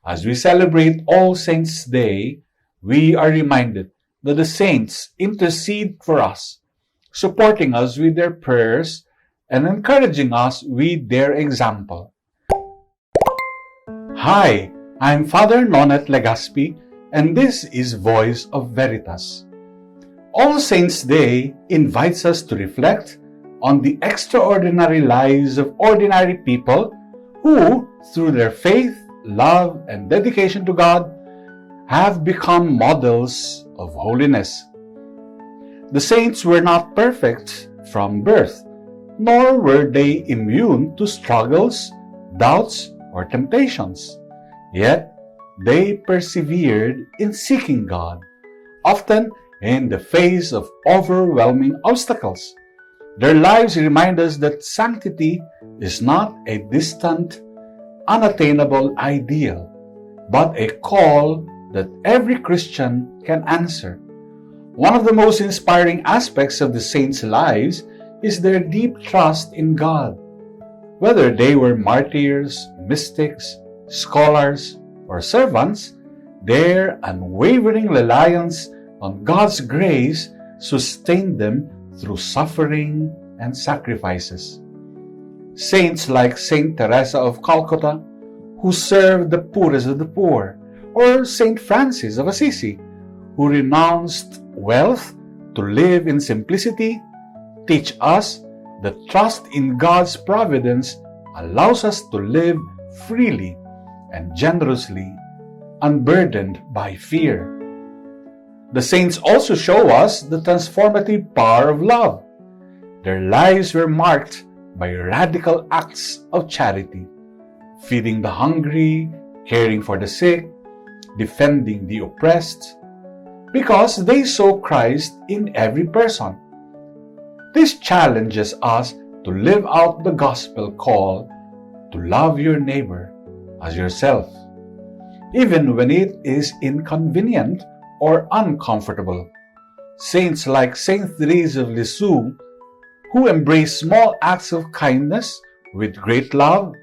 As we celebrate All Saints' Day, we are reminded that the saints intercede for us, supporting us with their prayers and encouraging us with their example. Hi, I'm Father Nonnette Legaspi, and this is Voice of Veritas. All Saints' Day invites us to reflect on the extraordinary lives of ordinary people who, through their faith, love, and dedication to God, have become models of holiness. The saints were not perfect from birth, nor were they immune to struggles, doubts, or temptations. Yet, they persevered in seeking God, often in the face of overwhelming obstacles. Their lives remind us that sanctity is not a distant, unattainable ideal, but a call that every Christian can answer. One of the most inspiring aspects of the saints' lives is their deep trust in God. Whether they were martyrs, mystics, scholars, or servants, their unwavering reliance on God's grace sustained them through suffering and sacrifices. Saints like Saint Teresa of Calcutta, who served the poorest of the poor, or Saint Francis of Assisi, who renounced wealth to live in simplicity, teach us that trust in God's providence allows us to live freely and generously, unburdened by fear. The saints also show us the transformative power of love. Their lives were marked by radical acts of charity, feeding the hungry, caring for the sick, defending the oppressed, because they saw Christ in every person. This challenges us to live out the gospel call to love your neighbor as yourself, even when it is inconvenient or uncomfortable. Saints like Saint Therese of Lisieux, who embrace small acts of kindness with great love,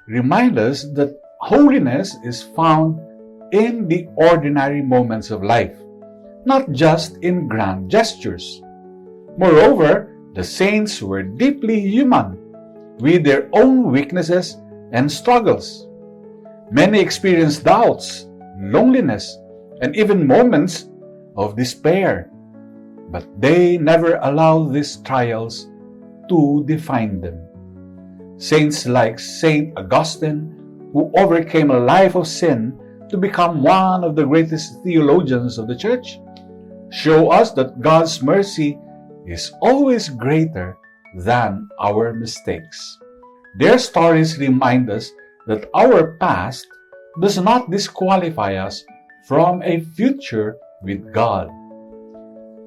remind us that holiness is found in the ordinary moments of life, not just in grand gestures. Moreover, the saints were deeply human, with their own weaknesses and struggles. Many experienced doubts, loneliness, and even moments of despair, but they never allowed these trials to define them. Saints like Saint Augustine, who overcame a life of sin to become one of the greatest theologians of the Church, show us that God's mercy is always greater than our mistakes. Their stories remind us that our past does not disqualify us from a future with God.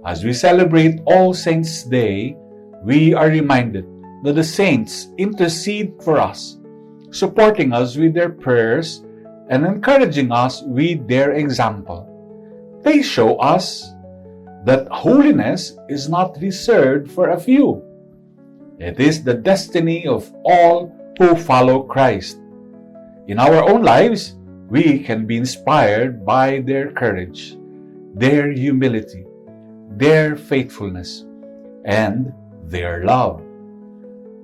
As we celebrate All Saints' Day, we are reminded that the saints intercede for us, supporting us with their prayers and encouraging us with their example. They show us that holiness is not reserved for a few. It is the destiny of all who follow Christ. In our own lives, we can be inspired by their courage, their humility, their faithfulness, and their love.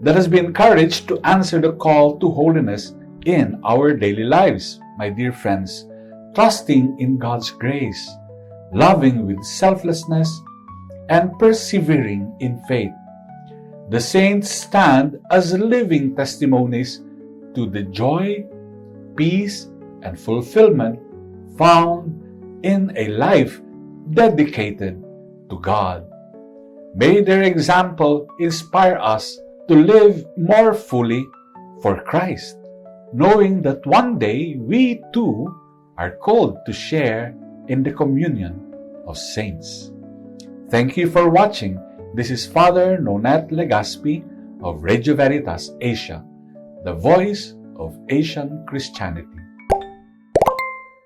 Let us be encouraged to answer the call to holiness in our daily lives, my dear friends, trusting in God's grace, loving with selflessness, and persevering in faith. The saints stand as living testimonies to the joy, peace, and fulfillment found in a life dedicated to God. May their example inspire us to live more fully for Christ, knowing that one day we too are called to share in the communion of saints. Thank you for watching. This is Father Nonnette Legaspi of Radio Veritas Asia, the voice of Asian Christianity.